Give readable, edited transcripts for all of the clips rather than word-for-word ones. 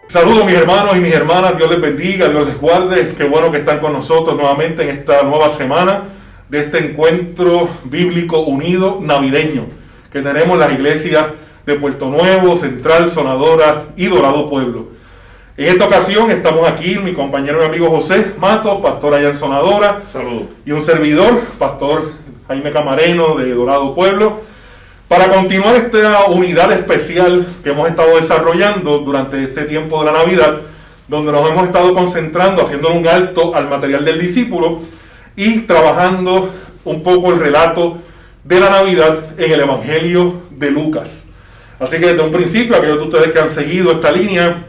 Saludos mis hermanos y mis hermanas, Dios les bendiga, Dios les guarde, qué bueno que están con nosotros nuevamente en esta nueva semana de este encuentro bíblico unido navideño que tenemos las iglesias de Puerto Nuevo, Central, Sonadora y Dorado Pueblo. En esta ocasión estamos aquí, mi compañero y amigo José Matos, pastor allá en Sonadora. Saludos. Y un servidor, pastor Jaime Camareno de Dorado Pueblo, para continuar esta unidad especial que hemos estado desarrollando durante este tiempo de la Navidad, donde nos hemos estado concentrando, haciendo un alto al material del discípulo y trabajando un poco el relato de la Navidad en el Evangelio de Lucas. Así que desde un principio, aquellos de ustedes que han seguido esta línea,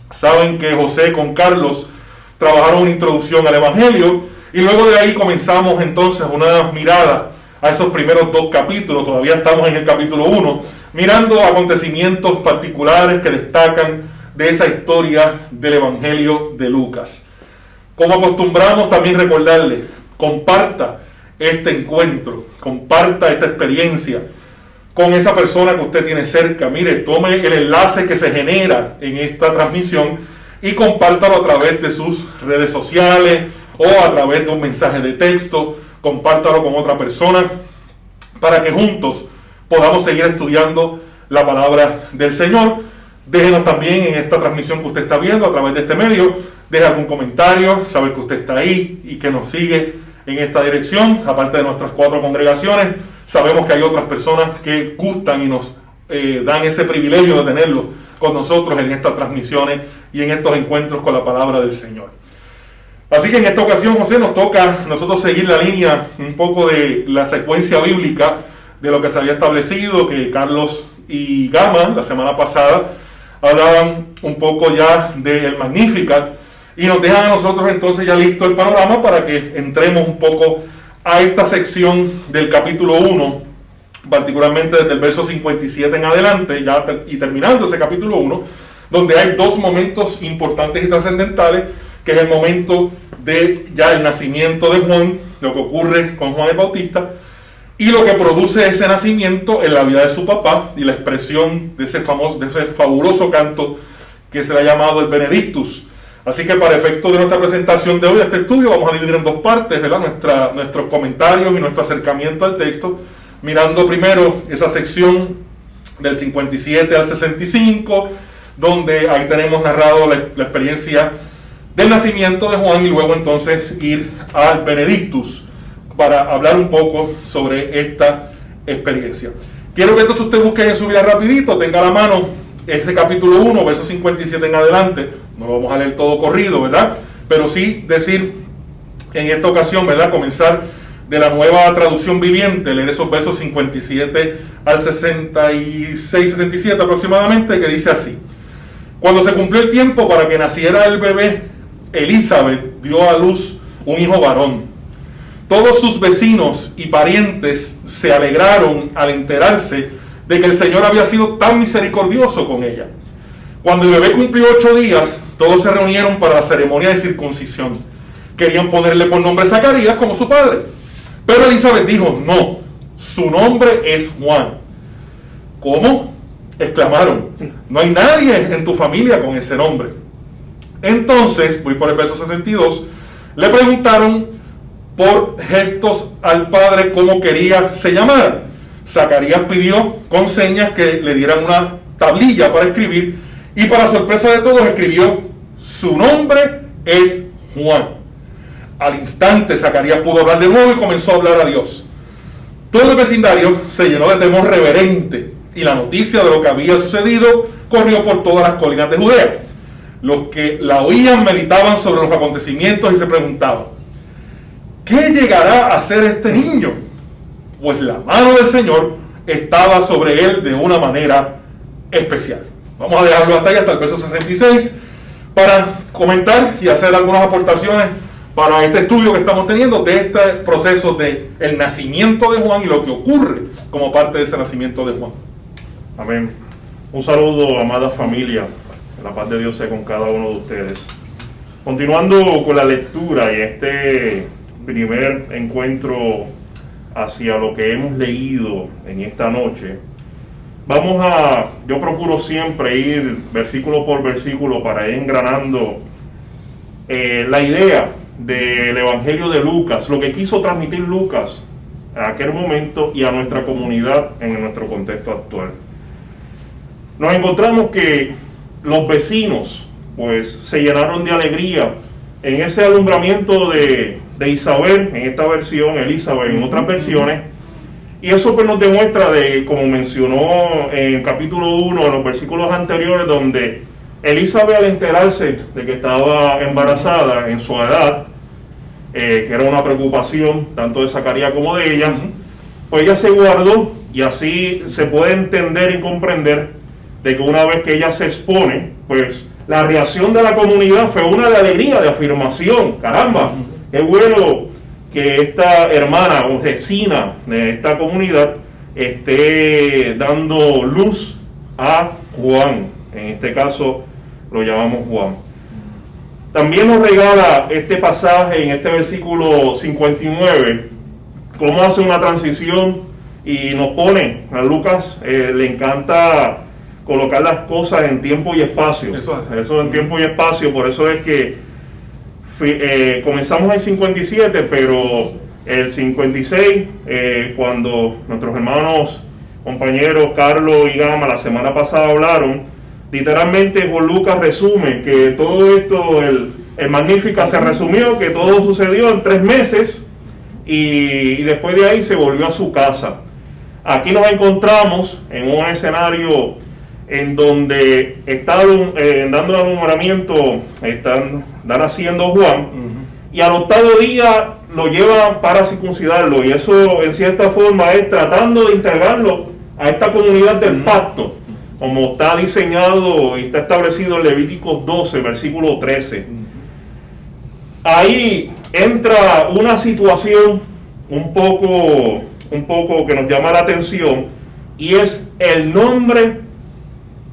saben que José con Carlos trabajaron una introducción al Evangelio y luego de ahí comenzamos entonces una mirada a esos primeros dos capítulos. Todavía estamos en el capítulo 1, mirando acontecimientos particulares que destacan de esa historia del Evangelio de Lucas. Como acostumbramos también recordarle, comparta este encuentro, comparta esta experiencia con esa persona que usted tiene cerca. Mire, tome el enlace que se genera en esta transmisión y compártalo a través de sus redes sociales o a través de un mensaje de texto. Compártalo con otra persona para que juntos podamos seguir estudiando la palabra del Señor. Déjenos también en esta transmisión que usted está viendo a través de este medio, deje algún comentario, saber que usted está ahí y que nos sigue en esta dirección. Aparte de nuestras 4 congregaciones, sabemos que hay otras personas que gustan y nos dan ese privilegio de tenerlo con nosotros en estas transmisiones y en estos encuentros con la palabra del Señor. Así que en esta ocasión, José, nos toca nosotros seguir la línea un poco de la secuencia bíblica de lo que se había establecido, que Carlos y Gama la semana pasada hablaban un poco ya del Magnificat y nos dejan a nosotros entonces ya listo el panorama para que entremos un poco a esta sección del capítulo 1, particularmente desde el verso 57 en adelante, ya y terminando ese capítulo 1, donde hay 2 momentos importantes y trascendentales, que es el momento de ya el nacimiento de Juan, lo que ocurre con Juan el Bautista, y lo que produce ese nacimiento en la vida de su papá, y la expresión de ese fabuloso canto que se le ha llamado el Benedictus. Así que para efecto de nuestra presentación de hoy, este estudio, vamos a dividir en 2 partes, ¿verdad? Nuestros comentarios y nuestro acercamiento al texto, mirando primero esa sección del 57 al 65, donde ahí tenemos narrado la experiencia del nacimiento de Juan, y luego entonces ir al Benedictus para hablar un poco sobre esta experiencia. Quiero que entonces usted busque en su vida rapidito, tenga a la mano ese capítulo 1, verso 57 en adelante. No lo vamos a leer todo corrido, ¿verdad? Pero sí decir en esta ocasión, ¿verdad? Comenzar de la Nueva Traducción Viviente, leer esos versos 57 al 66, 67 aproximadamente, que dice así: Cuando se cumplió el tiempo para que naciera el bebé, Elizabeth dio a luz un hijo varón. Todos sus vecinos y parientes se alegraron al enterarse de que el Señor había sido tan misericordioso con ella. Cuando el bebé cumplió 8 días, todos se reunieron para la ceremonia de circuncisión. Querían ponerle por nombre Zacarías como su padre. Pero Elizabeth dijo: no, su nombre es Juan. ¿Cómo?, exclamaron. No hay nadie en tu familia con ese nombre. Entonces, voy por el verso 62, le preguntaron por gestos al padre cómo quería se llamara. Zacarías pidió con señas que le dieran una tablilla para escribir, y para sorpresa de todos escribió: su nombre es Juan. Al instante Zacarías pudo hablar de nuevo y comenzó a hablar a Dios. Todo el vecindario se llenó de temor reverente, y la noticia de lo que había sucedido corrió por todas las colinas de Judea. Los que la oían meditaban sobre los acontecimientos y se preguntaban: ¿qué llegará a ser este niño? Pues la mano del Señor estaba sobre él de una manera especial. Vamos a dejarlo hasta ahí, hasta el verso 66, para comentar y hacer algunas aportaciones para este estudio que estamos teniendo de este proceso de el nacimiento de Juan y lo que ocurre como parte de ese nacimiento de Juan. Amén. Un saludo, amada familia. La paz de Dios sea con cada uno de ustedes. Continuando con la lectura y este primer encuentro hacia lo que hemos leído en esta noche, yo procuro siempre ir versículo por versículo para ir engranando la idea del Evangelio de Lucas, lo que quiso transmitir Lucas a aquel momento y a nuestra comunidad en nuestro contexto actual. Nos encontramos que los vecinos pues se llenaron de alegría en ese alumbramiento de Isabel, en esta versión, Elizabeth en otras versiones, y eso pues nos demuestra como mencionó en el capítulo 1, en los versículos anteriores, donde Elizabeth, al enterarse de que estaba embarazada en su edad, que era una preocupación tanto de Zacarías como de ella, pues ella se guardó, y así se puede entender y comprender de que una vez que ella se expone, pues la reacción de la comunidad fue una de alegría, de afirmación. Caramba, qué bueno que esta hermana o vecina de esta comunidad esté dando luz a Juan. En este caso lo llamamos Juan. También nos regala este pasaje en este versículo 59, cómo hace una transición y nos pone, a Lucas le encanta colocar las cosas en tiempo y espacio. Eso en tiempo y espacio, por eso es que comenzamos en 57, pero el 56, cuando nuestros hermanos, compañeros Carlos y Gama la semana pasada hablaron, literalmente Juan Lucas resume que todo esto, el Magnífica se resumió, que todo sucedió en 3 meses y después de ahí se volvió a su casa. Aquí nos encontramos en un escenario en donde están dando el alumbramiento, están naciendo Juan, y al 8º día lo llevan para circuncidarlo, y eso en cierta forma es tratando de integrarlo a esta comunidad del pacto, como está diseñado y está establecido en Levíticos 12, versículo 13. Ahí entra una situación un poco que nos llama la atención, y es el nombre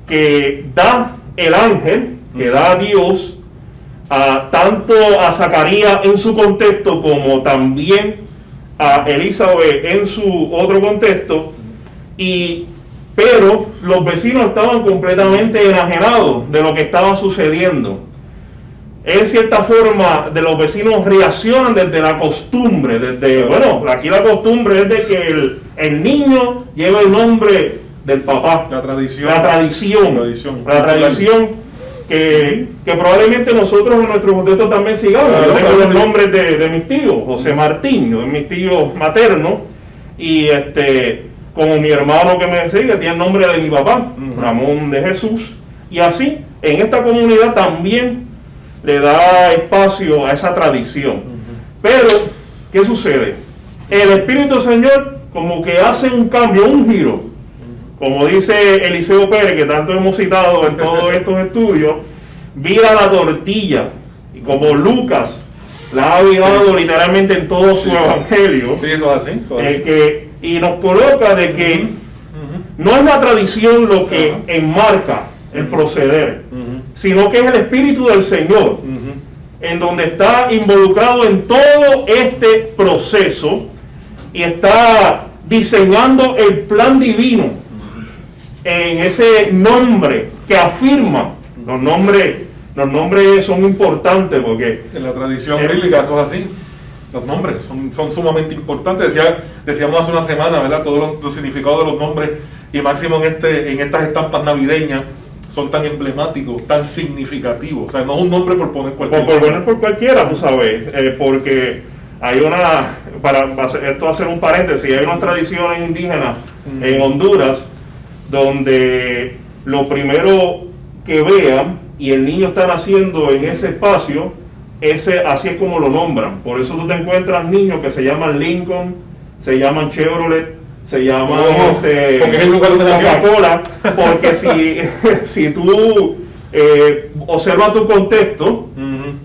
que da el ángel, que da a Dios, tanto a Zacarías en su contexto como también a Elizabeth en su otro contexto, pero los vecinos estaban completamente enajenados de lo que estaba sucediendo. En cierta forma, de los vecinos reaccionan desde la costumbre, aquí la costumbre es de que el niño lleve el nombre del papá. La tradición que probablemente nosotros en nuestro contexto también sigamos. Yo tengo los nombres de mis tíos, José Martín, de mis tíos maternos, y como mi hermano que me sigue tiene el nombre de mi papá, Ramón de Jesús, y así en esta comunidad también le da espacio a esa tradición. Pero, ¿qué sucede? El Espíritu del Señor como que hace un cambio, un giro. Como dice Eliseo Pérez, que tanto hemos citado en todos estos estudios, vira la tortilla, y como Lucas la ha virado literalmente en todo su evangelio, eso es así. Y nos coloca de que no es la tradición lo que enmarca el proceder, sino que es el Espíritu del Señor, en donde está involucrado en todo este proceso y está diseñando el plan divino en ese nombre que afirma. Los nombres son importantes porque en la tradición bíblica eso es así. Los nombres son sumamente importantes. Decíamos hace una semana, ¿verdad? Todos los significados de los nombres, y máximo en estas estampas navideñas, son tan emblemáticos, tan significativos. O sea, no es un nombre por poner cualquiera. Por poner por cualquiera, tú sabes, porque hay para esto hacer un paréntesis, hay unas tradiciones indígenas en Honduras donde lo primero que vean y el niño está naciendo en ese espacio, así es como lo nombran. Por eso tú te encuentras niños que se llaman Lincoln, se llaman Chevrolet, se llaman Coca-Cola, porque si tú observas tu contexto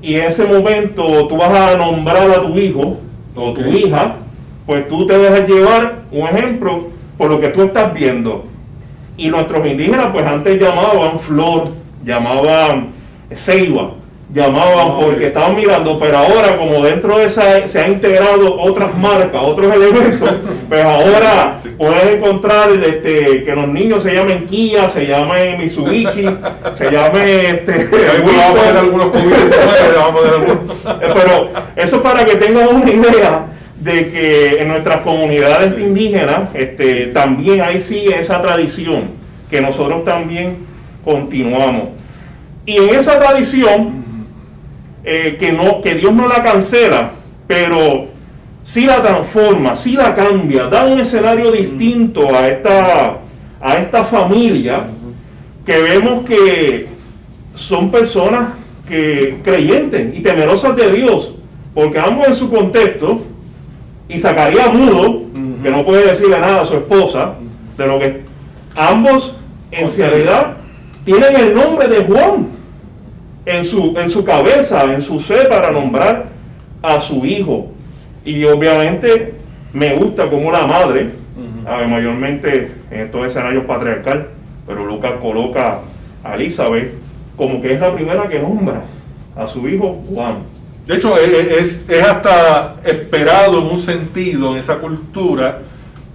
y en ese momento tú vas a nombrar a tu hijo o tu hija, pues tú te dejas llevar, un ejemplo, por lo que tú estás viendo. Y nuestros indígenas pues antes llamaban flor, llamaban ceiba, llamaban porque estaban mirando, pero ahora como dentro de esa se han integrado otras marcas, otros elementos, pues ahora puedes encontrar que los niños se llamen Kia, se llamen Mitsubishi, se llamen pero eso es para que tengan una idea de que en nuestras comunidades indígenas también hay sí esa tradición que nosotros también continuamos. Y en esa tradición que Dios no la cancela, pero sí la transforma, sí la cambia, da un escenario distinto a esta familia, que vemos que son personas creyentes y temerosas de Dios, porque ambos en su contexto, y Zacarías mudo, que no puede decirle nada a su esposa, de lo que ambos en realidad tienen el nombre de Juan en su cabeza, en su ser, para nombrar a su hijo. Y obviamente me gusta como la madre, mayormente en estos escenarios patriarcal, pero Lucas coloca a Elizabeth como que es la primera que nombra a su hijo Juan. De hecho, es hasta esperado en un sentido, en esa cultura,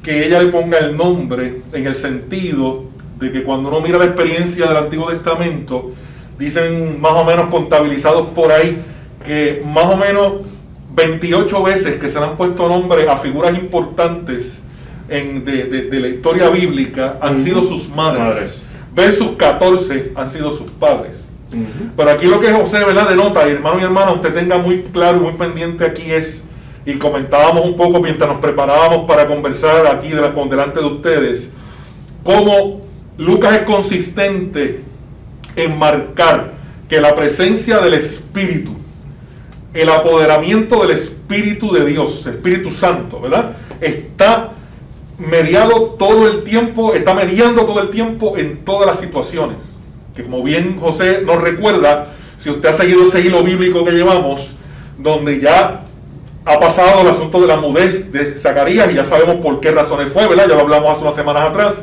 que ella le ponga el nombre, en el sentido de que cuando uno mira la experiencia del Antiguo Testamento, dicen más o menos contabilizados por ahí, que más o menos 28 veces que se le han puesto nombre a figuras importantes de la historia bíblica han sido sus madres, versus 14 han sido sus padres. Pero aquí lo que José, ¿verdad?, denota, hermano y hermana, usted tenga muy claro y muy pendiente aquí es, y comentábamos un poco mientras nos preparábamos para conversar aquí delante de ustedes, cómo Lucas es consistente en marcar que la presencia del Espíritu, el apoderamiento del Espíritu de Dios, Espíritu Santo, ¿verdad?, está mediando todo el tiempo en todas las situaciones. Que como bien José nos recuerda, si usted ha seguido ese hilo bíblico que llevamos, donde ya ha pasado el asunto de la mudez de Zacarías, y ya sabemos por qué razones fue, ¿verdad? Ya lo hablamos hace unas semanas atrás,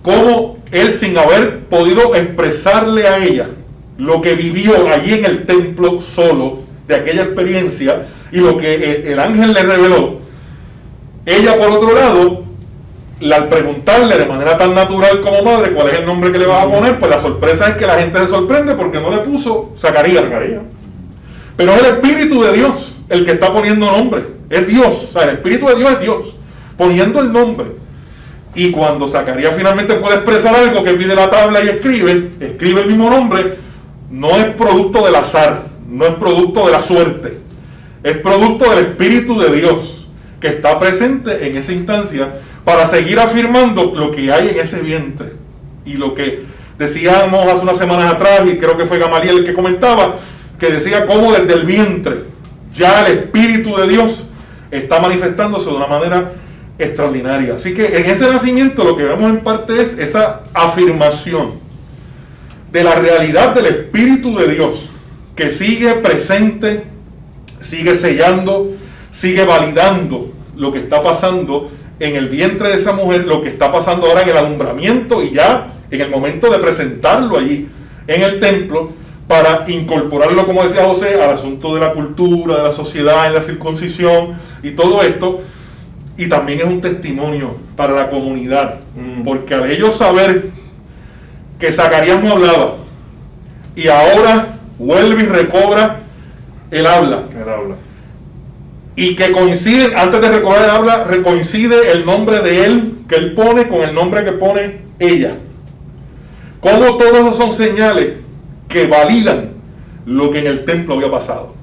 cómo él, sin haber podido expresarle a ella lo que vivió allí en el templo solo, de aquella experiencia, y lo que el ángel le reveló, ella por otro lado, al preguntarle de manera tan natural como madre cuál es el nombre que le vas a poner, pues la sorpresa es que la gente se sorprende porque no le puso Zacarías. Pero es el Espíritu de Dios el que está poniendo nombre, es Dios, o sea, el Espíritu de Dios es Dios, poniendo el nombre. Y cuando Zacarías finalmente puede expresar algo, que pide la tabla y escribe el mismo nombre, no es producto del azar, no es producto de la suerte, es producto del Espíritu de Dios, que está presente en esa instancia para seguir afirmando lo que hay en ese vientre. Y lo que decíamos hace unas semanas atrás, y creo que fue Gamaliel el que comentaba, que decía cómo desde el vientre ya el Espíritu de Dios está manifestándose de una manera extraordinaria. Así que en ese nacimiento lo que vemos en parte es esa afirmación de la realidad del Espíritu de Dios, que sigue presente, sigue sellando, sigue validando lo que está pasando en el vientre de esa mujer, lo que está pasando ahora en el alumbramiento y ya en el momento de presentarlo allí en el templo, para incorporarlo, como decía José, al asunto de la cultura, de la sociedad, en la circuncisión y todo esto. Y también es un testimonio para la comunidad, porque al ellos saber que Zacarías no hablaba y ahora vuelve y recobra el habla, y que coincide, antes de recobrar el habla, coincide el nombre de él que él pone con el nombre que pone ella. Como todos esos son señales que validan lo que en el templo había pasado.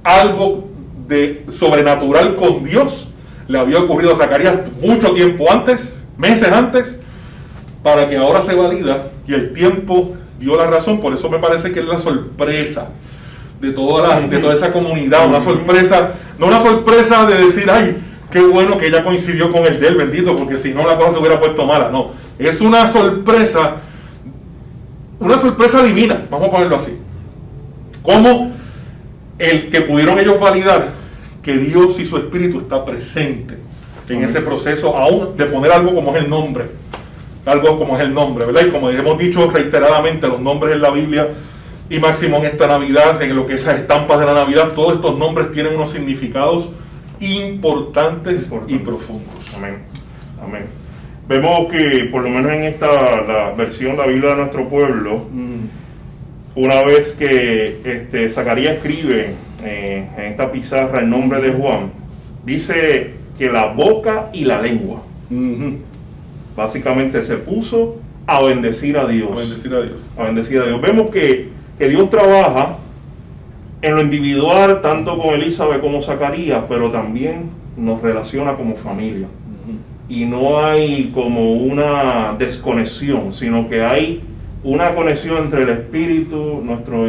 Algo de sobrenatural con Dios le había ocurrido a Zacarías mucho tiempo antes, meses antes, para que ahora se valida, y el tiempo dio la razón. Por eso me parece que es la sorpresa de toda esa comunidad, una sorpresa, no una sorpresa de decir, ay, qué bueno que ella coincidió con el de él, bendito, porque si no la cosa se hubiera puesto mala. No, es una sorpresa divina, vamos a ponerlo así. Como el que pudieron ellos validar que Dios y su Espíritu está presente en ese proceso, aún de poner algo como es el nombre, ¿verdad? Y como hemos dicho reiteradamente, los nombres en la Biblia Y máximo en esta Navidad, en lo que es las estampas de la Navidad, todos estos nombres tienen unos significados importantes y profundos. Amén. Amén. Vemos que por lo menos en la versión de la Biblia de nuestro pueblo, una vez que Zacarías escribe en esta pizarra el nombre de Juan, dice que la boca y la lengua básicamente se puso a bendecir a Dios. A bendecir a Dios. A bendecir a Dios. Vemos que Dios trabaja en lo individual, tanto con Elizabeth como Zacarías, pero también nos relaciona como familia. Y no hay como una desconexión, sino que hay una conexión entre el espíritu, nuestro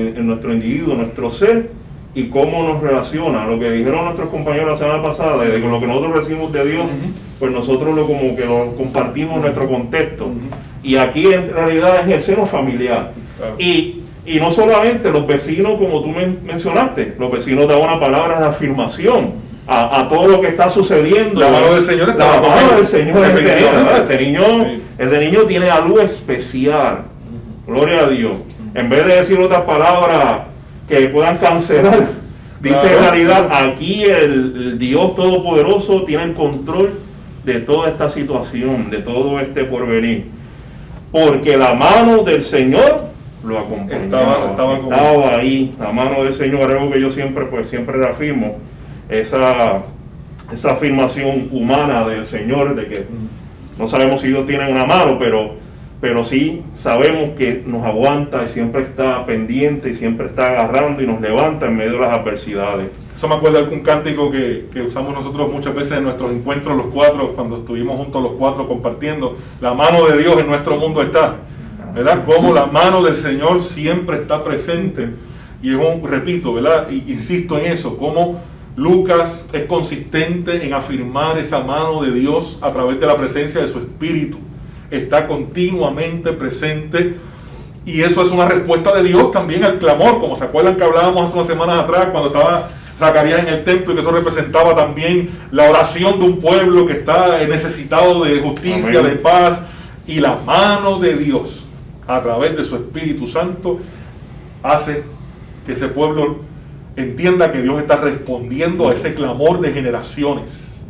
individuo, nuestro ser, y cómo nos relaciona. Lo que dijeron nuestros compañeros la semana pasada, de lo que nosotros recibimos de Dios, pues nosotros lo compartimos en nuestro contexto. Y aquí en realidad es el seno familiar. Claro. Y no solamente los vecinos, como tú mencionaste, los vecinos dan una palabra de afirmación a todo lo que está sucediendo. La mano del Señor está La mano del Señor Sí. Este niño tiene algo especial. Gloria a Dios. En vez de decir otras palabras que puedan cancelar, dice en realidad, aquí el Dios Todopoderoso tiene el control de toda esta situación, de todo este porvenir. Porque la mano del Señor lo acompañaba, estaba ahí. La mano del Señor, algo que yo siempre reafirmo, esa afirmación humana del Señor, de que no sabemos si Dios tiene una mano, pero sí sabemos que nos aguanta y siempre está pendiente y siempre está agarrando y nos levanta en medio de las adversidades. Eso me acuerda de un cántico que usamos nosotros muchas veces en nuestros encuentros los cuatro, cuando estuvimos juntos los cuatro compartiendo. La mano de Dios en nuestro mundo está, ¿verdad? Como la mano del Señor siempre está presente. Y repito, ¿verdad? Y insisto en eso, como Lucas es consistente en afirmar esa mano de Dios a través de la presencia de su Espíritu. Está continuamente presente, y eso es una respuesta de Dios también al clamor, como se acuerdan que hablábamos hace unas semanas atrás cuando estaba Zacarías en el templo, y que eso representaba también la oración de un pueblo que está necesitado de justicia, de paz, y la mano de Dios a través de su Espíritu Santo hace que ese pueblo entienda que Dios está respondiendo a ese clamor de generaciones,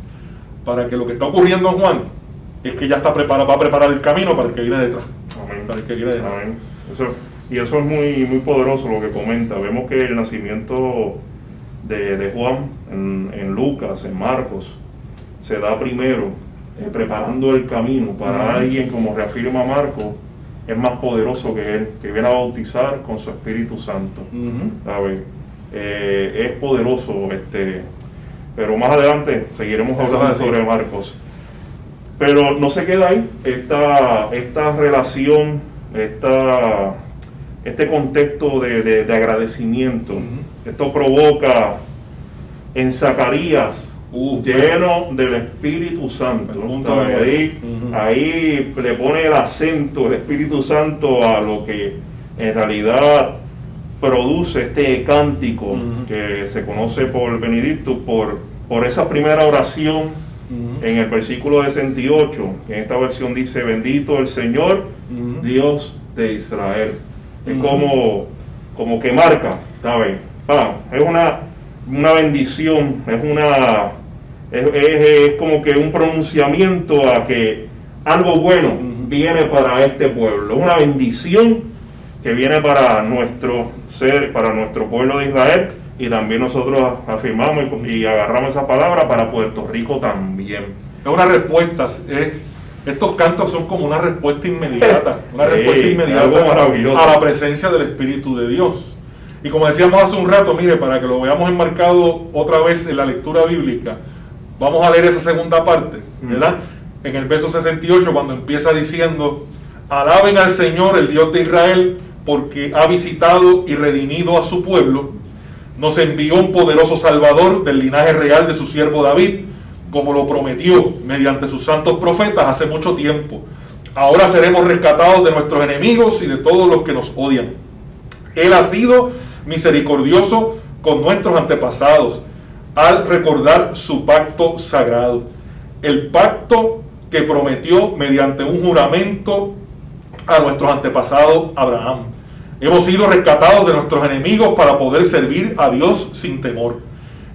para que lo que está ocurriendo en Juan es que ya está va a preparar el camino para el que viene detrás. Amén. Para el que viene detrás. Amén. Eso es muy, muy poderoso lo que comenta. Vemos que el nacimiento de Juan en Lucas, en Marcos, se da primero preparando el camino para alguien, como reafirma Marcos, es más poderoso que él, que viene a bautizar con su Espíritu Santo. ¿Sabes? Es poderoso, pero más adelante seguiremos hablando sobre Marcos. Pero no se queda ahí, esta relación, este contexto de agradecimiento. Esto provoca en Zacarías, lleno del Espíritu Santo. Ahí le pone el acento, el Espíritu Santo, a lo que en realidad produce este cántico que se conoce por Benedictus, por esa primera oración. En el versículo 68, en esta versión dice: bendito el Señor, Dios de Israel. Es como que marca, ¿sabes? Es una bendición, es como que un pronunciamiento a que algo bueno viene para este pueblo, una bendición que viene para nuestro ser, para nuestro pueblo de Israel. Y también nosotros afirmamos y agarramos esa palabra para Puerto Rico también. Es una respuesta, estos cantos son como una respuesta inmediata, a la presencia del Espíritu de Dios. Y como decíamos hace un rato, mire, para que lo veamos enmarcado otra vez en la lectura bíblica, vamos a leer esa segunda parte, ¿verdad? En el verso 68, cuando empieza diciendo: alaben al Señor, el Dios de Israel, porque ha visitado y redimido a su pueblo. Nos envió un poderoso Salvador del linaje real de su siervo David, como lo prometió mediante sus santos profetas hace mucho tiempo. Ahora seremos rescatados de nuestros enemigos y de todos los que nos odian. Él ha sido misericordioso con nuestros antepasados al recordar su pacto sagrado, el pacto que prometió mediante un juramento a nuestros antepasados Abraham. Hemos sido rescatados de nuestros enemigos para poder servir a Dios sin temor,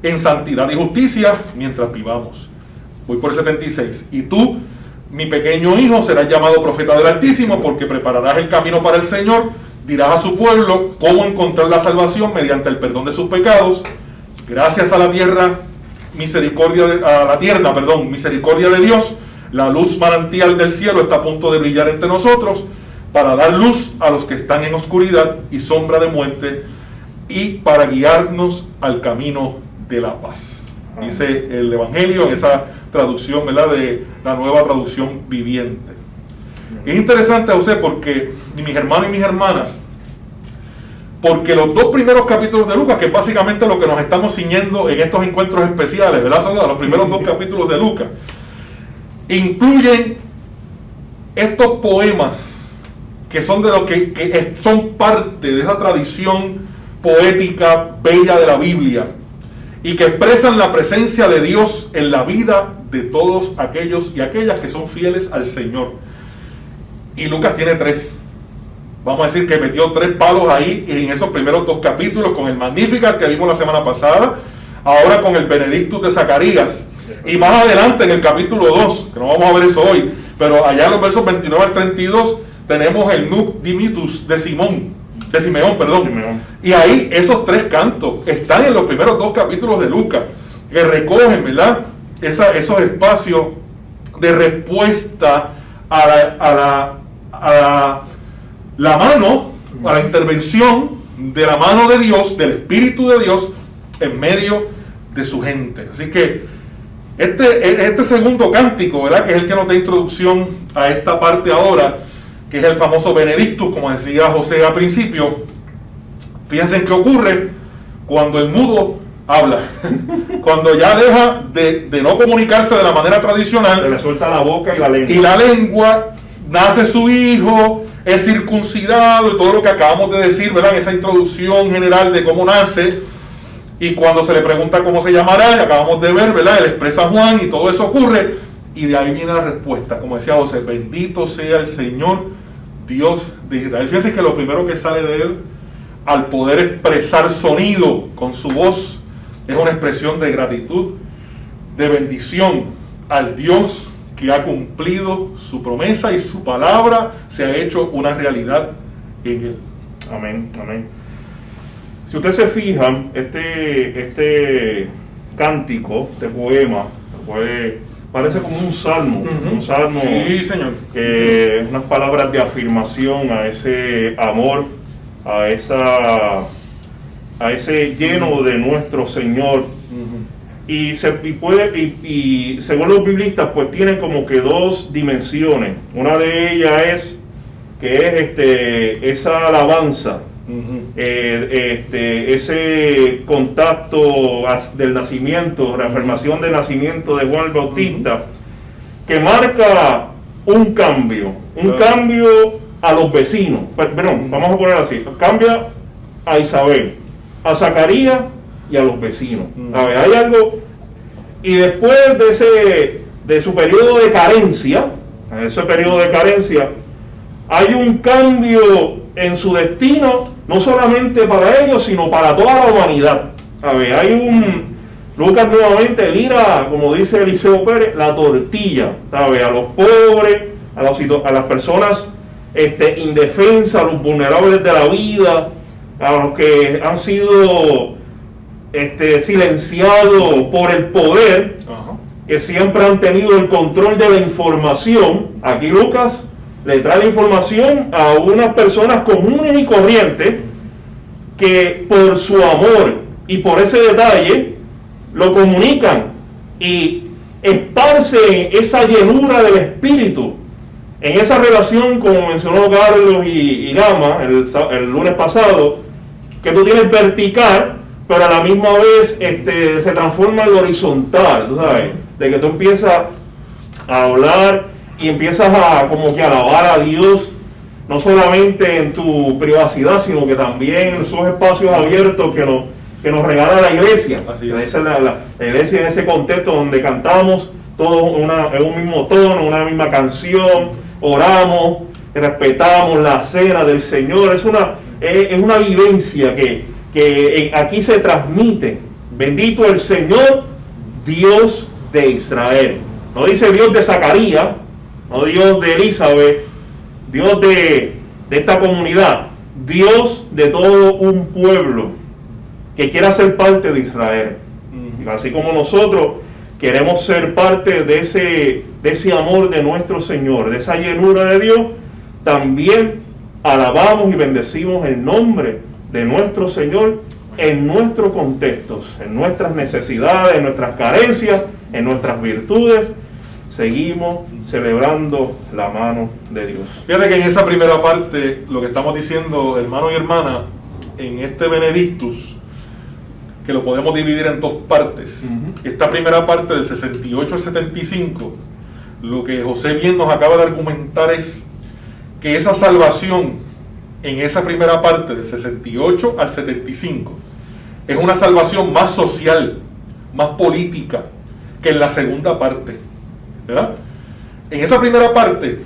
en santidad y justicia mientras vivamos. Voy por el 76. Y tú, mi pequeño hijo, serás llamado profeta del Altísimo, porque prepararás el camino para el Señor, dirás a su pueblo cómo encontrar la salvación mediante el perdón de sus pecados, gracias a la tierna misericordia de Dios. La luz manantial del cielo está a punto de brillar entre nosotros, para dar luz a los que están en oscuridad y sombra de muerte, y para guiarnos al camino de la paz. Dice el Evangelio en esa traducción, ¿verdad?, de la Nueva Traducción Viviente. Es interesante, José, porque, mis hermanos y mis hermanas, porque los dos primeros capítulos de Lucas, que es básicamente lo que nos estamos ciñendo en estos encuentros especiales, ¿verdad? Son los primeros dos capítulos de Lucas, incluyen estos poemas que son de lo que son parte de esa tradición poética bella de la Biblia, y que expresan la presencia de Dios en la vida de todos aquellos y aquellas que son fieles al Señor. Y Lucas tiene tres. Vamos a decir que metió tres palos ahí en esos primeros dos capítulos, con el Magnificat que vimos la semana pasada, ahora con el Benedictus de Zacarías, y más adelante en el capítulo 2, que no vamos a ver eso hoy, pero allá en los versos 29 al 32 tenemos el Nunc Dimittis de Simeón. Y ahí esos tres cantos están en los primeros dos capítulos de Lucas, que recogen, ¿verdad?, esos espacios de respuesta a la mano, a la intervención de la mano de Dios, del Espíritu de Dios en medio de su gente. Así que este segundo cántico, ¿verdad?, que es el que nos da introducción a esta parte ahora, que es el famoso Benedictus, como decía José al principio. Fíjense en qué ocurre cuando el mudo habla, cuando ya deja de no comunicarse de la manera tradicional, se le suelta la boca y la lengua, nace su hijo, es circuncidado, y todo lo que acabamos de decir, ¿verdad?, en esa introducción general de cómo nace, y cuando se le pregunta cómo se llamará, y acabamos de ver, ¿verdad?, él expresa Juan, y todo eso ocurre, y de ahí viene la respuesta, como decía José: bendito sea el Señor, Dios de Israel. Fíjense que lo primero que sale de él, al poder expresar sonido con su voz, es una expresión de gratitud, de bendición al Dios que ha cumplido su promesa, y su palabra se ha hecho una realidad en él. Amén, amén. Si ustedes se fijan, este cántico, este poema, parece como un salmo, un salmo, sí, señor, unas palabras de afirmación a ese amor, a ese lleno de nuestro Señor. Y según los biblistas, pues tiene como que dos dimensiones. Una de ellas es que es esa alabanza, ese contacto del nacimiento, reafirmación del nacimiento de Juan el Bautista, que marca un cambio a los vecinos. Perdón, vamos a poner así: cambia a Isabel, a Zacarías y a los vecinos. A ver, hay algo, y después de su periodo de carencia, hay un cambio en su destino, no solamente para ellos, sino para toda la humanidad. A ver, Lucas nuevamente mira, como dice Eliseo Pérez, la tortilla, ¿sabe?, a los pobres, a las personas indefensas, a los vulnerables de la vida, a los que han sido silenciados por el poder, que siempre han tenido el control de la información. Aquí Lucas le trae la información a unas personas comunes y corrientes que por su amor y por ese detalle lo comunican y esparcen esa llenura del Espíritu en esa relación, como mencionó Carlos y Gama el lunes pasado, que tú tienes vertical, pero a la misma vez se transforma en lo horizontal, ¿tú sabes? De que tú empiezas a hablar y empiezas a como que alabar a Dios, no solamente en tu privacidad, sino que también en esos espacios abiertos que nos regala la iglesia. Así es. Esa es la iglesia, en ese contexto donde cantamos todos en un mismo tono, una misma canción, oramos, respetamos la cena del Señor. Es una vivencia que aquí se transmite. Bendito el Señor, Dios de Israel. No dice Dios de Zacarías, no Dios de Elizabeth, Dios de esta comunidad, Dios de todo un pueblo que quiera ser parte de Israel. Así como nosotros queremos ser parte de ese amor de nuestro Señor, de esa llenura de Dios, también alabamos y bendecimos el nombre de nuestro Señor en nuestros contextos, en nuestras necesidades, en nuestras carencias, en nuestras virtudes. Seguimos celebrando la mano de Dios. Fíjate que en esa primera parte, lo que estamos diciendo, hermano y hermana, en este Benedictus, que lo podemos dividir en dos partes. Esta primera parte del 68 al 75, lo que José bien nos acaba de argumentar es que esa salvación en esa primera parte del 68 al 75 es una salvación más social, más política que en la segunda parte, ¿verdad? En esa primera parte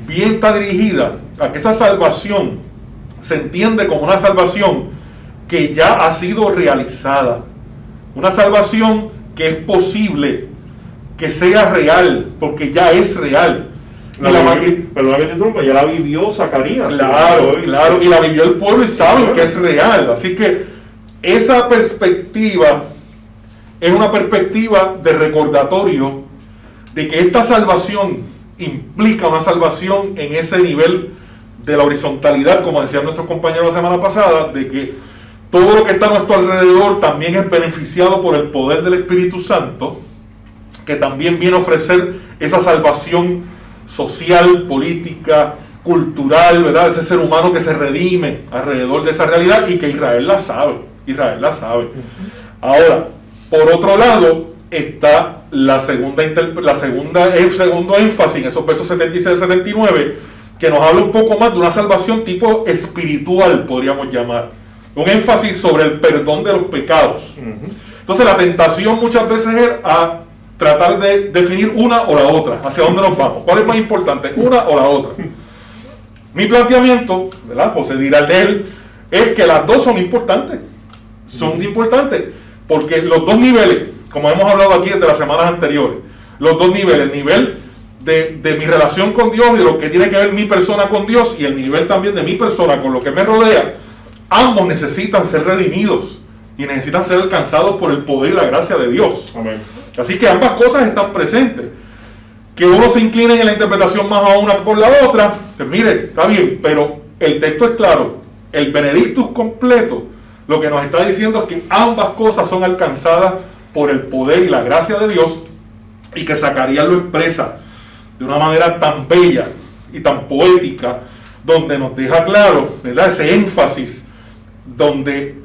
bien está dirigida a que esa salvación se entiende como una salvación que ya ha sido realizada, una salvación que es posible que sea real, porque ya es real. Ya la vivió Zacarías. Claro, claro, y la vivió el pueblo y saben que es real. Así que esa perspectiva es una perspectiva de recordatorio de que esta salvación implica una salvación en ese nivel de la horizontalidad, como decían nuestros compañeros la semana pasada, de que todo lo que está a nuestro alrededor también es beneficiado por el poder del Espíritu Santo, que también viene a ofrecer esa salvación social, política, cultural, ¿verdad? Ese ser humano que se redime alrededor de esa realidad y que Israel la sabe. Israel la sabe. Ahora, por otro lado, está el segundo énfasis en esos versos 76 y 79, que nos habla un poco más de una salvación tipo espiritual, podríamos llamar. Un énfasis sobre el perdón de los pecados. Entonces la tentación muchas veces es a tratar de definir una o la otra. ¿Hacia dónde nos vamos? ¿Cuál es más importante? Una o la otra. Mi planteamiento, ¿verdad? José dirá de él, es que las dos son importantes. Son importantes. Porque los dos niveles, como hemos hablado aquí desde las semanas anteriores, los dos niveles, el nivel de mi relación con Dios y de lo que tiene que ver mi persona con Dios y el nivel también de mi persona con lo que me rodea, ambos necesitan ser redimidos y necesitan ser alcanzados por el poder y la gracia de Dios. Amén. Así que ambas cosas están presentes. Que uno se incline en la interpretación más a una por la otra, pues mire, está bien, pero el texto es claro. El Benedictus completo lo que nos está diciendo es que ambas cosas son alcanzadas por el poder y la gracia de Dios, y que Zacarías lo expresa de una manera tan bella y tan poética, donde nos deja claro, ¿verdad?, ese énfasis, donde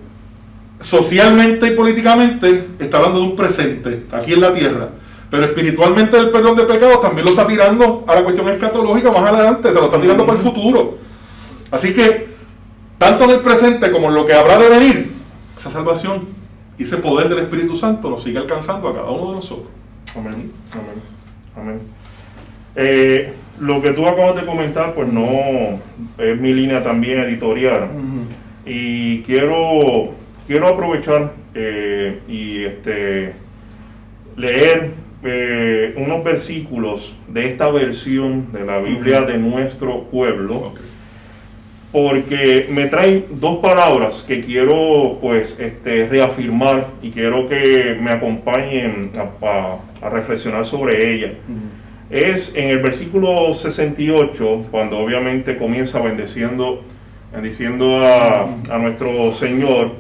socialmente y políticamente está hablando de un presente aquí en la tierra, pero espiritualmente el perdón de pecados también lo está tirando a la cuestión escatológica más adelante, se lo está tirando para el futuro. Así que tanto en el presente como en lo que habrá de venir, esa salvación y ese poder del Espíritu Santo nos sigue alcanzando a cada uno de nosotros. Amén, amén, amén. Lo que tú acabas de comentar, pues no es mi línea también editorial. Y quiero aprovechar y leer unos versículos de esta versión de la Biblia de nuestro pueblo, porque me traen dos palabras que quiero pues reafirmar y quiero que me acompañen a reflexionar sobre ellas. Es en el versículo 68, cuando obviamente comienza bendiciendo a nuestro Señor,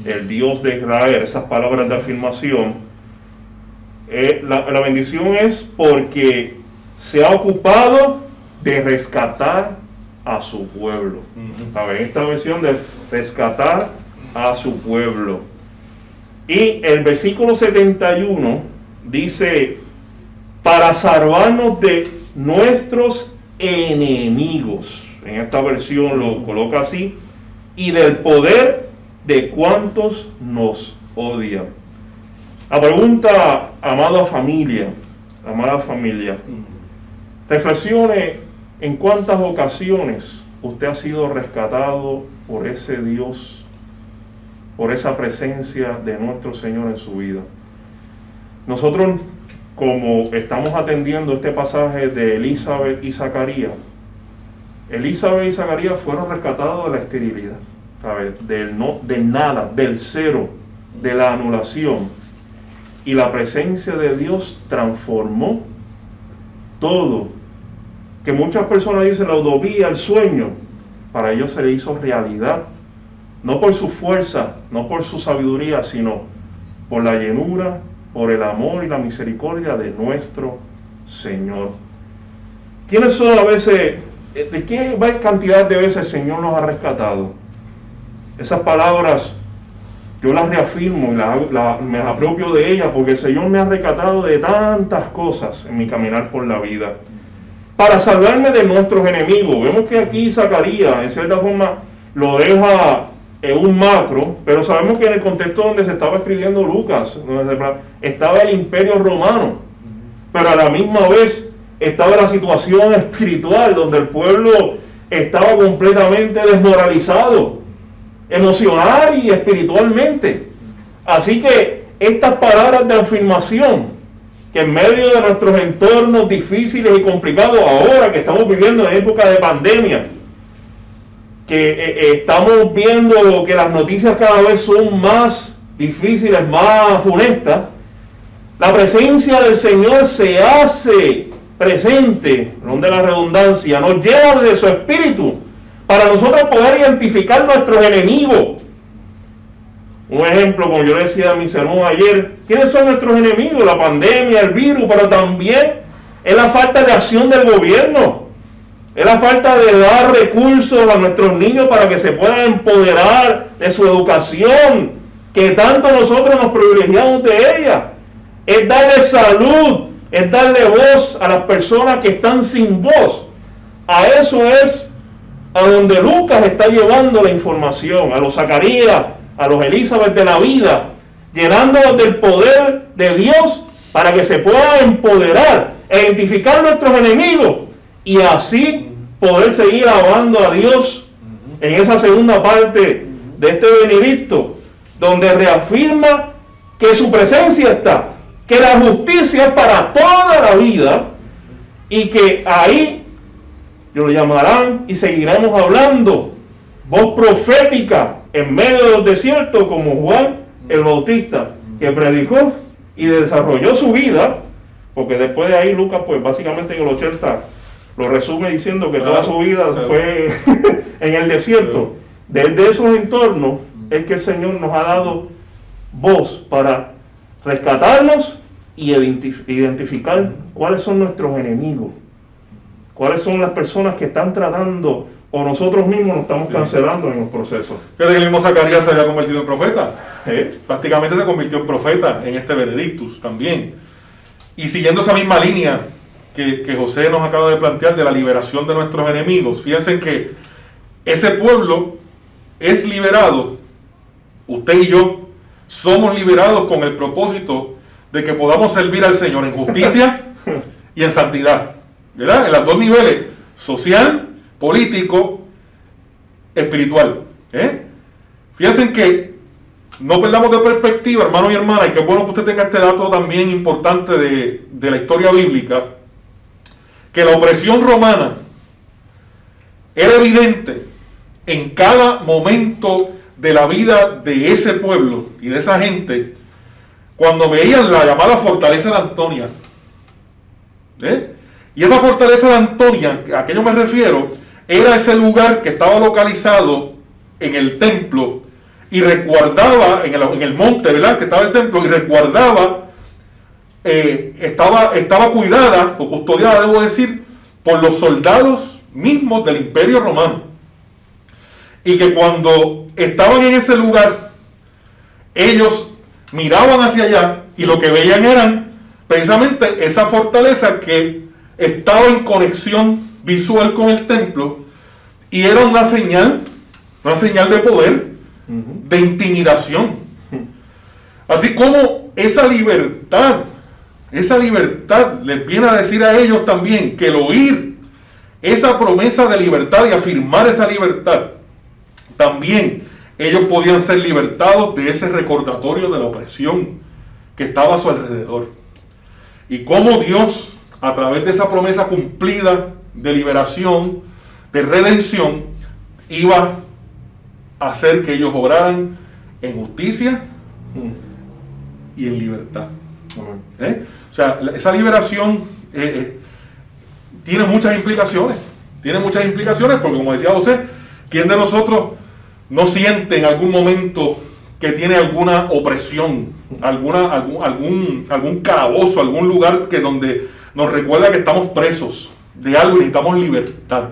el Dios de Israel, esas palabras de afirmación. La bendición es porque se ha ocupado de rescatar a su pueblo. ¿Saben? Esta versión de rescatar a su pueblo. Y el versículo 71 dice, para salvarnos de nuestros enemigos. En esta versión lo coloca así, y del poder de cuantos nos odian. La pregunta, amada familia, reflexione ¿En cuántas ocasiones usted ha sido rescatado por ese Dios, por esa presencia de nuestro Señor en su vida? Nosotros, como estamos atendiendo este pasaje de Elizabeth y Zacarías fueron rescatados de la esterilidad, ¿sabes? Del nada, del cero, de la anulación. Y la presencia de Dios transformó todo. Que muchas personas dicen la utopía, el sueño, para ellos se le hizo realidad. No por su fuerza, no por su sabiduría, sino por la llenura, por el amor y la misericordia de nuestro Señor. ¿Quiénes son a veces, de qué cantidad de veces el Señor nos ha rescatado? Esas palabras yo las reafirmo y me apropio de ellas, porque el Señor me ha rescatado de tantas cosas en mi caminar por la vida, para salvarme de nuestros enemigos. Vemos que aquí Zacarías en cierta forma lo deja en un macro, pero sabemos que en el contexto donde se estaba escribiendo Lucas, estaba el imperio romano, pero a la misma vez estaba la situación espiritual, donde el pueblo estaba completamente desmoralizado, emocional y espiritualmente. Así que estas palabras de afirmación, que en medio de nuestros entornos difíciles y complicados, ahora que estamos viviendo en época de pandemia, que estamos viendo que las noticias cada vez son más difíciles, más funestas, la presencia del Señor se hace presente, donde la redundancia nos lleva de su espíritu, para nosotros poder identificar nuestros enemigos. Un ejemplo, como yo le decía en mi sermón ayer, ¿quiénes son nuestros enemigos? La pandemia, el virus, pero también es la falta de acción del gobierno. Es la falta de dar recursos a nuestros niños para que se puedan empoderar de su educación, que tanto nosotros nos privilegiamos de ella. Es darle salud, es darle voz a las personas que están sin voz. A eso es a donde Lucas está llevando la información, a los Zacarías, a los Elizabeth de la vida, llenándolos del poder de Dios para que se puedan empoderar, identificar nuestros enemigos y así poder seguir alabando a Dios en esa segunda parte de este Benedicto, donde reafirma que su presencia está, que la justicia es para toda la vida y que ahí lo llamarán y seguiremos hablando, voz profética en medio del desierto, como Juan el Bautista, que predicó y desarrolló su vida, porque después de ahí Lucas, pues básicamente en el 80 lo resume diciendo que toda su vida fue en el desierto. Desde esos entornos es que el Señor nos ha dado voz para rescatarnos y identificar cuáles son nuestros enemigos, cuáles son las personas que están tratando o nosotros mismos nos estamos cancelando en los procesos. Fíjate que el mismo Zacarías se había convertido en profeta. Prácticamente se convirtió en profeta en este Benedictus también. Y siguiendo esa misma línea que José nos acaba de plantear de la liberación de nuestros enemigos, fíjense que ese pueblo es liberado, usted y yo somos liberados con el propósito de que podamos servir al Señor en justicia y en santidad, ¿verdad? En los dos niveles, social, político, espiritual. Fíjense que no perdamos de perspectiva, hermanos y hermanas, y qué bueno que usted tenga este dato también importante de la historia bíblica, que la opresión romana era evidente en cada momento de la vida de ese pueblo y de esa gente, cuando veían la llamada fortaleza de Antonia. Y esa fortaleza de Antonia, a que yo me refiero, era ese lugar que estaba localizado en el templo y resguardaba, en el monte, ¿verdad?, que estaba el templo, y resguardaba, estaba cuidada o custodiada, debo decir, por los soldados mismos del Imperio Romano. Y que cuando estaban en ese lugar, ellos miraban hacia allá y lo que veían eran precisamente esa fortaleza que estaba en conexión visual con el templo, y era una señal de poder, de intimidación. Así como esa libertad les viene a decir a ellos también que el oír esa promesa de libertad y afirmar esa libertad, también ellos podían ser libertados de ese recordatorio de la opresión que estaba a su alrededor. Y cómo Dios, a través de esa promesa cumplida de liberación, de redención, iba a hacer que ellos obraran en justicia y en libertad. O sea, esa liberación tiene muchas implicaciones. Tiene muchas implicaciones porque, como decía José, ¿quién de nosotros no siente en algún momento que tiene alguna opresión, algún calabozo, algún lugar que donde nos recuerda que estamos presos de algo y necesitamos libertad?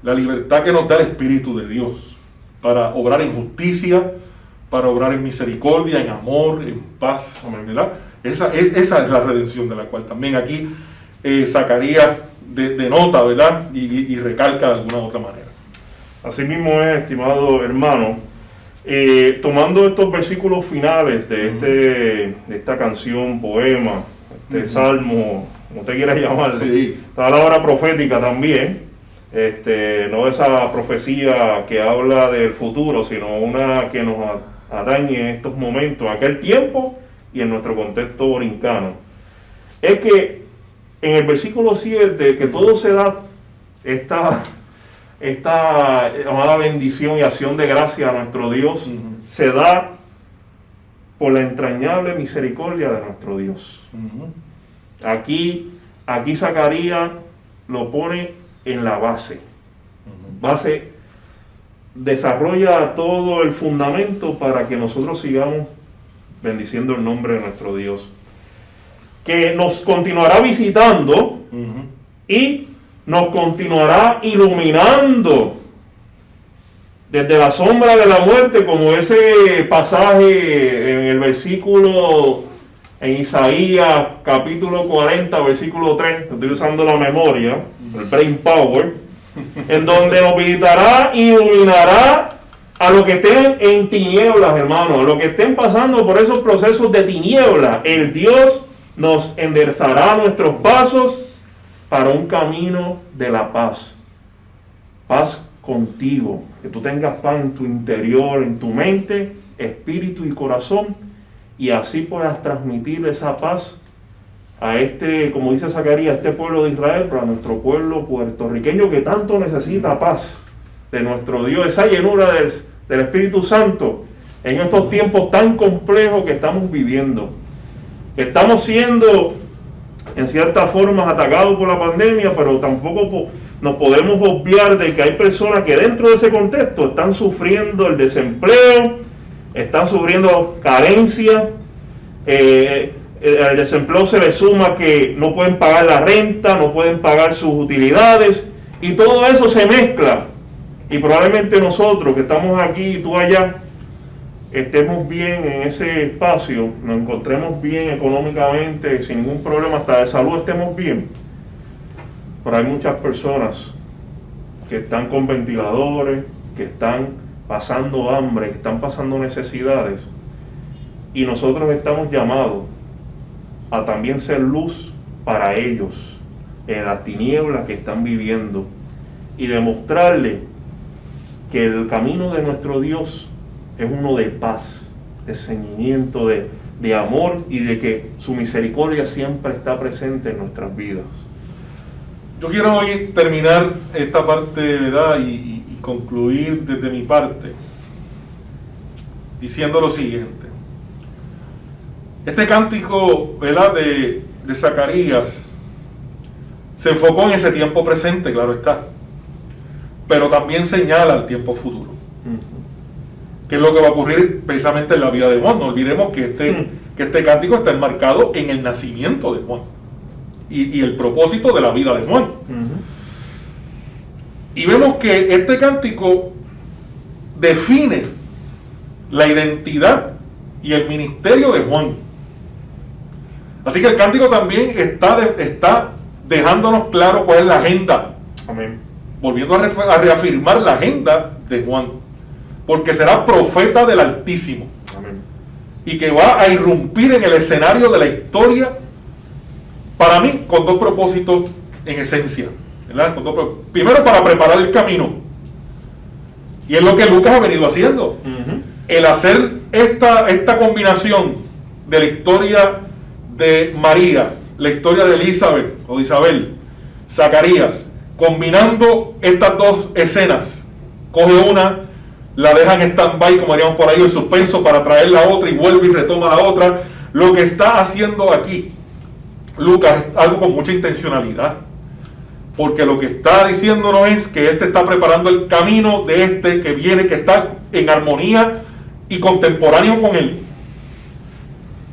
La libertad que nos da el Espíritu de Dios para obrar en justicia, para obrar en misericordia, en amor, en paz, ¿verdad? Esa es la redención de la cual también aquí Zacarías denota, ¿verdad? Y recalca de alguna otra manera. Así mismo es, estimado hermano, tomando estos versículos finales de esta canción, poema, salmo, como usted quiera llamarle, Sí. palabra profética también, no esa profecía que habla del futuro, sino una que nos atañe en estos momentos, en aquel tiempo y en nuestro contexto borincano. Es que en el versículo 7, que todo se da esta llamada bendición y acción de gracia a nuestro Dios, se da por la entrañable misericordia de nuestro Dios. Aquí Zacarías lo pone en la base. Desarrolla todo el fundamento para que nosotros sigamos bendiciendo el nombre de nuestro Dios, que nos continuará visitando y nos continuará iluminando desde la sombra de la muerte, como ese pasaje en el versículo en Isaías capítulo 40 versículo 3, estoy usando la memoria, el brain power, en donde nos visitará y iluminará a los que estén en tinieblas, hermanos, a los que estén pasando por esos procesos de tinieblas. El Dios nos enderezará nuestros pasos para un camino de la paz. Paz contigo, que tú tengas paz en tu interior, en tu mente, espíritu y corazón, y así puedas transmitir esa paz a como dice Zacarías, a este pueblo de Israel, pero a nuestro pueblo puertorriqueño que tanto necesita paz de nuestro Dios, esa llenura del Espíritu Santo en estos tiempos tan complejos que estamos viviendo. Estamos siendo en cierta forma atacados por la pandemia, pero tampoco nos podemos obviar de que hay personas que dentro de ese contexto están sufriendo el desempleo, están sufriendo carencia, el desempleo se le suma que no pueden pagar la renta, no pueden pagar sus utilidades, y todo eso se mezcla, y probablemente nosotros que estamos aquí y tú allá, estemos bien en ese espacio, nos encontremos bien económicamente, sin ningún problema, hasta de salud estemos bien. Pero hay muchas personas que están con ventiladores, que están pasando hambre, que están pasando necesidades, y nosotros estamos llamados a también ser luz para ellos en las tinieblas que están viviendo, y demostrarle que el camino de nuestro Dios es uno de paz, de ceñimiento, de amor, y de que su misericordia siempre está presente en nuestras vidas. Yo quiero hoy terminar esta parte, ¿verdad? Y concluir desde mi parte diciendo lo siguiente. Este cántico, ¿verdad?, de Zacarías se enfocó en ese tiempo presente, claro está, pero también señala el tiempo futuro. Que es lo que va a ocurrir precisamente en la vida de Juan. No olvidemos que este cántico está enmarcado en el nacimiento de Juan y el propósito de la vida de Juan. Y vemos que este cántico define la identidad y el ministerio de Juan. Así que el cántico también está dejándonos claro cuál es la agenda. Amén. Volviendo a reafirmar la agenda de Juan, porque será profeta del Altísimo. Amén. Y que va a irrumpir en el escenario de la historia, para mí, con dos propósitos en esencia. ¿verdad? Primero para preparar el camino. Y es lo que Lucas ha venido haciendo. El hacer esta combinación de la historia de María, la historia de Elizabeth o de Isabel, Zacarías, combinando estas dos escenas, coge una, la deja en stand-by, como diríamos por ahí, en suspenso, para traer la otra y vuelve y retoma la otra. Lo que está haciendo aquí Lucas es algo con mucha intencionalidad, porque lo que está diciéndonos es que este está preparando el camino de este que viene, que está en armonía y contemporáneo con él,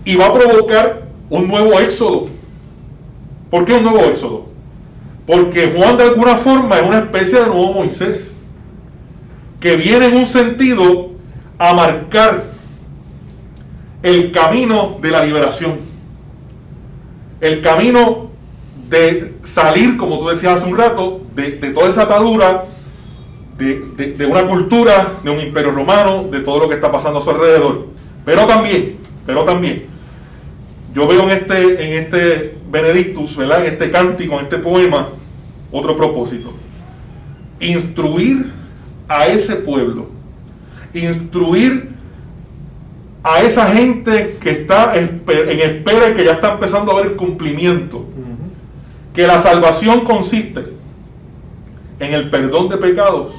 y va a provocar un nuevo éxodo. ¿Por qué un nuevo éxodo? Porque Juan de alguna forma es una especie de nuevo Moisés, que viene en un sentido a marcar el camino de la liberación, el camino de salir, como tú decías hace un rato, de toda esa atadura, de una cultura, de un imperio romano, de todo lo que está pasando a su alrededor. Pero también, yo veo en este Benedictus, ¿verdad?, en este cántico, en este poema, otro propósito: instruir a ese pueblo, instruir a esa gente que está en espera y que ya está empezando a ver el cumplimiento, que la salvación consiste en el perdón de pecados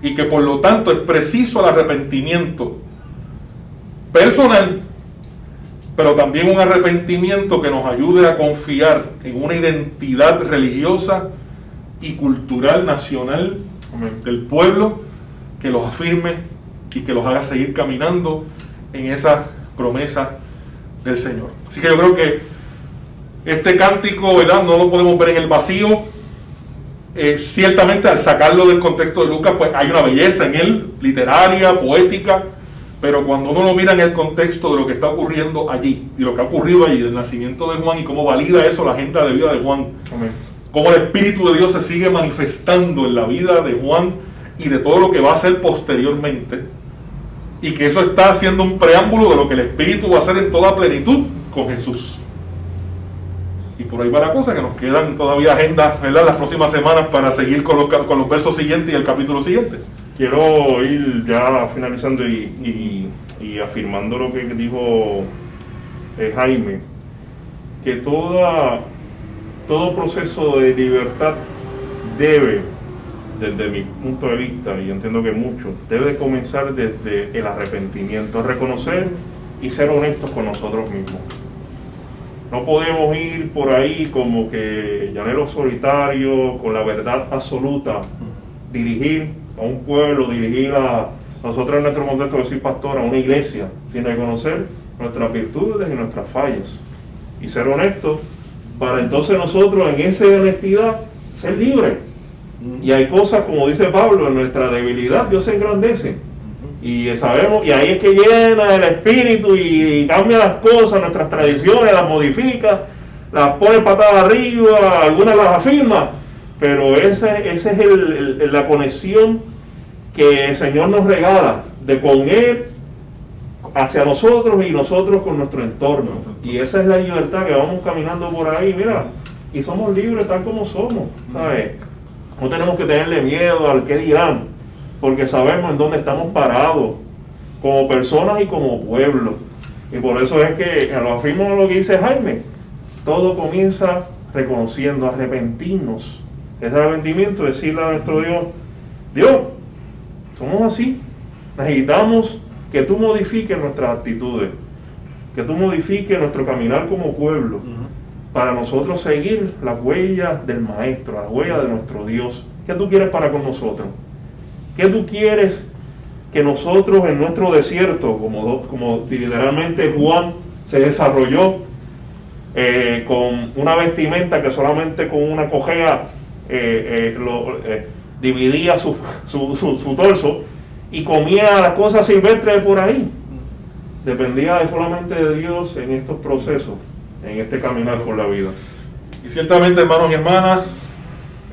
y que por lo tanto es preciso el arrepentimiento personal, pero también un arrepentimiento que nos ayude a confiar en una identidad religiosa y cultural nacional del pueblo, que los afirme y que los haga seguir caminando en esa promesa del Señor. Así que yo creo que este cántico, ¿verdad?, no lo podemos ver en el vacío. Ciertamente al sacarlo del contexto de Lucas, pues hay una belleza en él, literaria, poética, pero cuando uno lo mira en el contexto de lo que está ocurriendo allí, y lo que ha ocurrido allí, del nacimiento de Juan, y cómo valida eso la agenda de vida de Juan, cómo el Espíritu de Dios se sigue manifestando en la vida de Juan y de todo lo que va a hacer posteriormente, y que eso está haciendo un preámbulo de lo que el Espíritu va a hacer en toda plenitud con Jesús. Y por ahí va la cosa, que nos quedan todavía agendas, ¿verdad?, las próximas semanas para seguir con los versos siguientes y el capítulo siguiente. Quiero ir ya finalizando y afirmando lo que dijo Jaime, que todo proceso de libertad debe, desde mi punto de vista, y entiendo que mucho, debe comenzar desde el arrepentimiento, reconocer y ser honestos con nosotros mismos. No podemos ir por ahí como que llanero solitario, con la verdad absoluta, dirigir a un pueblo, dirigir a nosotros en nuestro contexto, decir pastor, a una iglesia, sin reconocer nuestras virtudes y nuestras fallas, y ser honestos, para entonces nosotros en esa honestidad ser libres. Y hay cosas, como dice Pablo, en nuestra debilidad Dios se engrandece. Y sabemos, y ahí es que llena el Espíritu y cambia las cosas, nuestras tradiciones, las modifica, las pone patada arriba, algunas las afirma, pero esa es la conexión que el Señor nos regala, de con Él hacia nosotros y nosotros con nuestro entorno. Y esa es la libertad que vamos caminando por ahí, mira, y somos libres tal como somos, ¿sabes? No tenemos que tenerle miedo al qué dirán, porque sabemos en dónde estamos parados, como personas y como pueblo. Y por eso es que, lo afirmo lo que dice Jaime, todo comienza reconociendo, arrepentirnos. Ese arrepentimiento, decirle a nuestro Dios, somos así, necesitamos que tú modifiques nuestras actitudes, que tú modifiques nuestro caminar como pueblo, para nosotros seguir las huellas del Maestro, las huellas de nuestro Dios. ¿Qué tú quieres para con nosotros? ¿Qué tú quieres que nosotros en nuestro desierto, como literalmente Juan se desarrolló, con una vestimenta que solamente con una cojea dividía su torso, y comía las cosas silvestres de por ahí? Dependía solamente de Dios en estos procesos, en este caminar por la vida. Y ciertamente, hermanos y hermanas,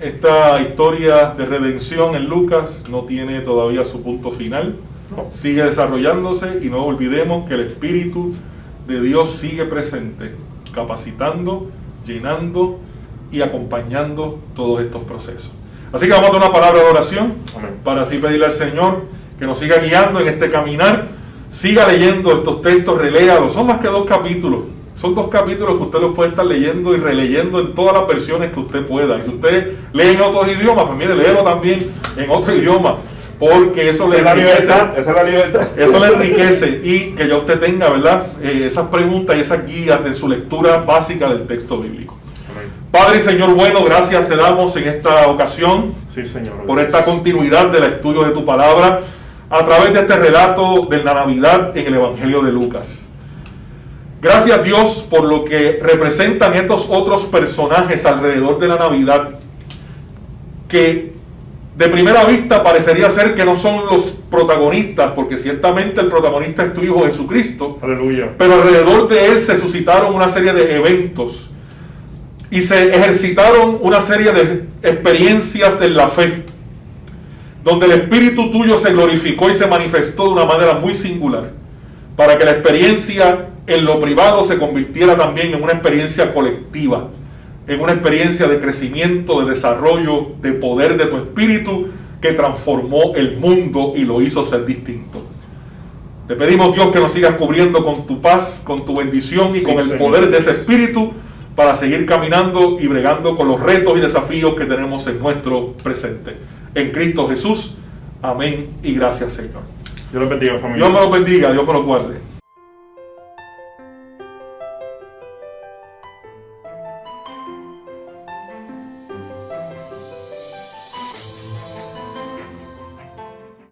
esta historia de redención en Lucas no tiene todavía su punto final, sigue desarrollándose, y no olvidemos que el Espíritu de Dios sigue presente, capacitando, llenando y acompañando todos estos procesos. Así que vamos a dar una palabra de oración. Amén. Para así pedirle al Señor que nos siga guiando en este caminar. Siga leyendo estos textos, reléalos. Son más que 2 capítulos. Son 2 capítulos que usted los puede estar leyendo y releyendo en todas las versiones que usted pueda. Y si usted lee en otros idiomas, pues mire, léelo también en otro idioma. Porque eso le enriquece. Esa es la libertad. Eso le enriquece y que ya usted tenga, ¿verdad? Esas preguntas y esas guías de su lectura básica del texto bíblico. Amén. Padre y Señor bueno, gracias te damos en esta ocasión Sí, Señor. por esta continuidad del estudio de tu palabra a través de este relato de la Navidad en el Evangelio de Lucas. Gracias Dios por lo que representan estos otros personajes alrededor de la Navidad que de primera vista parecería ser que no son los protagonistas, porque ciertamente el protagonista es tu Hijo Jesucristo, Aleluya. pero alrededor de él se suscitaron una serie de eventos y se ejercitaron una serie de experiencias en la fe, donde el Espíritu tuyo se glorificó y se manifestó de una manera muy singular, para que la experiencia en lo privado se convirtiera también en una experiencia colectiva, en una experiencia de crecimiento, de desarrollo, de poder de tu Espíritu que transformó el mundo y lo hizo ser distinto. Te pedimos, Dios, que nos sigas cubriendo con tu paz, con tu bendición y con el poder de ese Espíritu para seguir caminando y bregando con los retos y desafíos que tenemos en nuestro presente. En Cristo Jesús. Amén y gracias, Señor. Dios los bendiga, familia. Dios me los bendiga, Dios me los guarde.